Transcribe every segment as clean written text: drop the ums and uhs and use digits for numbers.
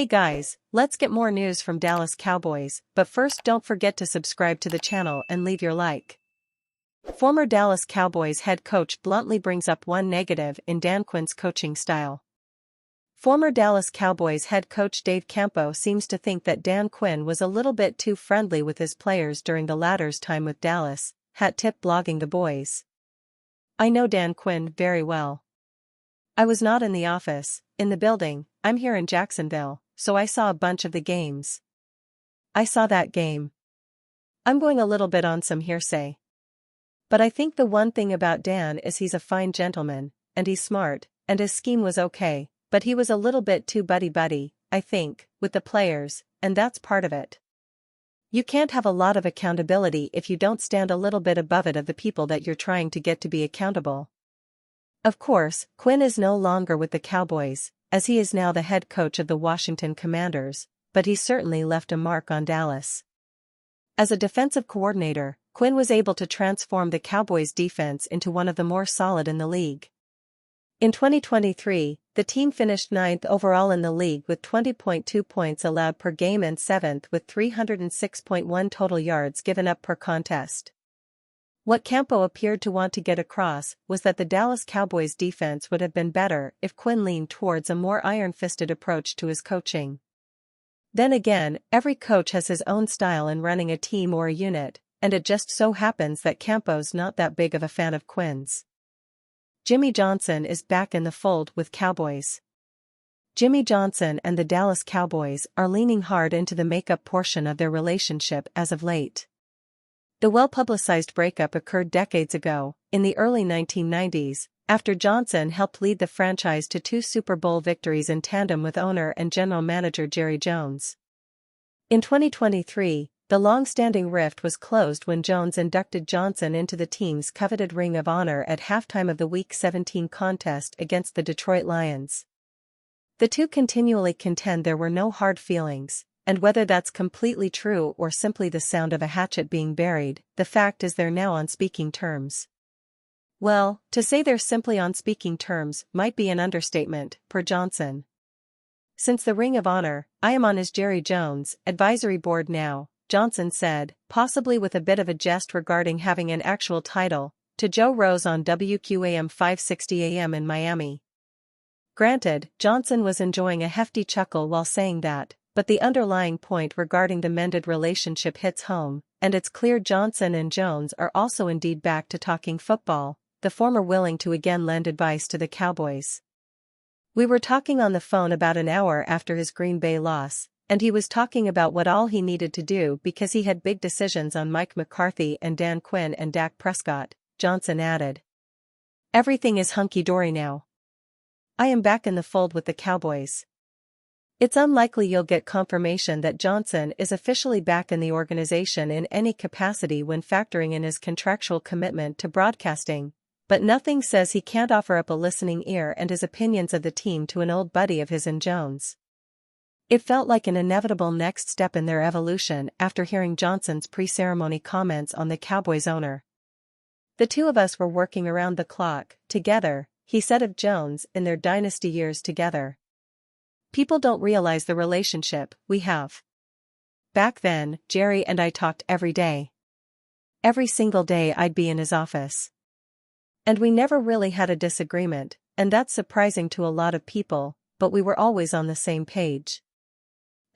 Hey guys, let's get more news from Dallas Cowboys, but first don't forget to subscribe to the channel and leave your like. Former Dallas Cowboys head coach bluntly brings up one negative in Dan Quinn's coaching style. Former Dallas Cowboys head coach Dave Campo seems to think that Dan Quinn was a little bit too friendly with his players during the latter's time with Dallas, hat tip blogging the boys. I know Dan Quinn very well. I was not in the office, in the building, I'm here in Jacksonville, so I saw a bunch of the games. I saw that game. I'm going a little bit on some hearsay. But I think the one thing about Dan is he's a fine gentleman, and he's smart, and his scheme was okay, but he was a little bit too buddy-buddy, I think, with the players, and that's part of it. You can't have a lot of accountability if you don't stand a little bit above it of the people that you're trying to get to be accountable. Of course, Quinn is no longer with the Cowboys, as he is now the head coach of the Washington Commanders, but he certainly left a mark on Dallas. As a defensive coordinator, Quinn was able to transform the Cowboys' defense into one of the more solid in the league. In 2023, the team finished 9th overall in the league with 20.2 points allowed per game and 7th with 306.1 total yards given up per contest. What Campo appeared to want to get across was that the Dallas Cowboys defense would have been better if Quinn leaned towards a more iron-fisted approach to his coaching. Then again, every coach has his own style in running a team or a unit, and it just so happens that Campo's not that big of a fan of Quinn's. Jimmy Johnson is back in the fold with Cowboys. Jimmy Johnson and the Dallas Cowboys are leaning hard into the makeup portion of their relationship as of late. The well-publicized breakup occurred decades ago, in the early 1990s, after Johnson helped lead the franchise to 2 Super Bowl victories in tandem with owner and general manager Jerry Jones. In 2023, the long-standing rift was closed when Jones inducted Johnson into the team's coveted Ring of Honor at halftime of the Week 17 contest against the Detroit Lions. The two continually contend there were no hard feelings, and whether that's completely true or simply the sound of a hatchet being buried, the fact is they're now on speaking terms. Well, to say they're simply on speaking terms might be an understatement, per Johnson. Since the Ring of Honor, I am on his Jerry Jones advisory board now, Johnson said, possibly with a bit of a jest regarding having an actual title, to Joe Rose on WQAM 560 AM in Miami. Granted, Johnson was enjoying a hefty chuckle while saying that, but the underlying point regarding the mended relationship hits home, and it's clear Johnson and Jones are also indeed back to talking football, the former willing to again lend advice to the Cowboys. We were talking on the phone about an hour after his Green Bay loss, and he was talking about what all he needed to do because he had big decisions on Mike McCarthy and Dan Quinn and Dak Prescott, Johnson added. Everything is hunky-dory now. I am back in the fold with the Cowboys. It's unlikely you'll get confirmation that Johnson is officially back in the organization in any capacity when factoring in his contractual commitment to broadcasting, but nothing says he can't offer up a listening ear and his opinions of the team to an old buddy of his in Jones. It felt like an inevitable next step in their evolution after hearing Johnson's pre-ceremony comments on the Cowboys owner. The two of us were working around the clock, together, he said of Jones in their dynasty years together. People don't realize the relationship we have. Back then, Jerry and I talked every day. Every single day I'd be in his office. And we never really had a disagreement, and that's surprising to a lot of people, but we were always on the same page.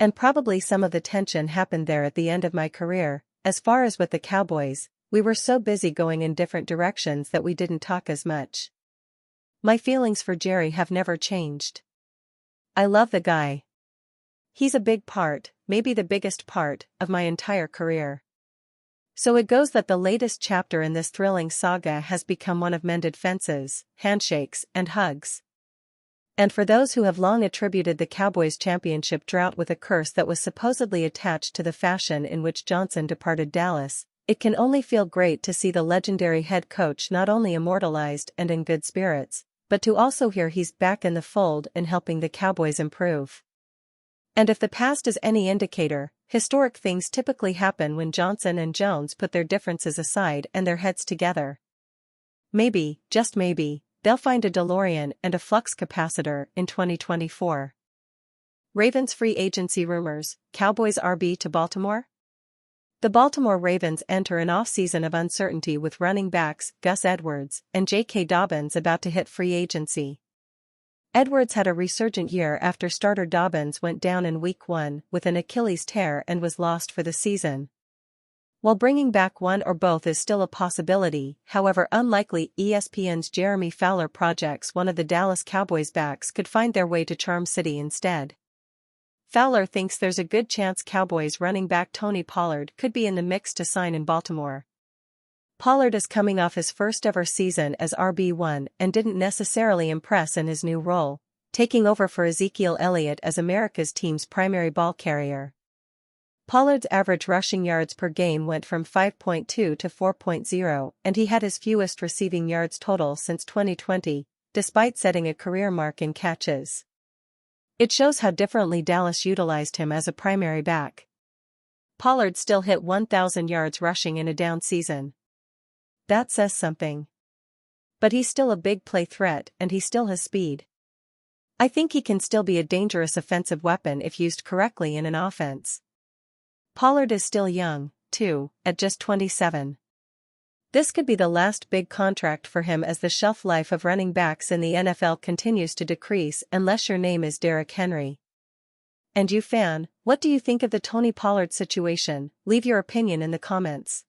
And probably some of the tension happened there at the end of my career. As far as with the Cowboys, we were so busy going in different directions that we didn't talk as much. My feelings for Jerry have never changed. I love the guy. He's a big part, maybe the biggest part, of my entire career. So it goes that the latest chapter in this thrilling saga has become one of mended fences, handshakes, and hugs. And for those who have long attributed the Cowboys' championship drought with a curse that was supposedly attached to the fashion in which Johnson departed Dallas, it can only feel great to see the legendary head coach not only immortalized and in good spirits, but to also hear he's back in the fold and helping the Cowboys improve. And if the past is any indicator, historic things typically happen when Johnson and Jones put their differences aside and their heads together. Maybe, just maybe, they'll find a DeLorean and a flux capacitor in 2024. Ravens free agency rumors, Cowboys RB to Baltimore? The Baltimore Ravens enter an offseason of uncertainty with running backs Gus Edwards and J.K. Dobbins about to hit free agency. Edwards had a resurgent year after starter Dobbins went down in Week 1 with an Achilles tear and was lost for the season. While bringing back one or both is still a possibility, however unlikely, ESPN's Jeremy Fowler projects one of the Dallas Cowboys backs could find their way to Charm City instead. Fowler thinks there's a good chance Cowboys running back Tony Pollard could be in the mix to sign in Baltimore. Pollard is coming off his first ever season as RB1 and didn't necessarily impress in his new role, taking over for Ezekiel Elliott as America's team's primary ball carrier. Pollard's average rushing yards per game went from 5.2 to 4.0, and he had his fewest receiving yards total since 2020, despite setting a career mark in catches. It shows how differently Dallas utilized him as a primary back. Pollard still hit 1,000 yards rushing in a down season. That says something. But he's still a big play threat and he still has speed. I think he can still be a dangerous offensive weapon if used correctly in an offense. Pollard is still young, too, at just 27. This could be the last big contract for him as the shelf life of running backs in the NFL continues to decrease unless your name is Derrick Henry. And you fan, what do you think of the Tony Pollard situation? Leave your opinion in the comments.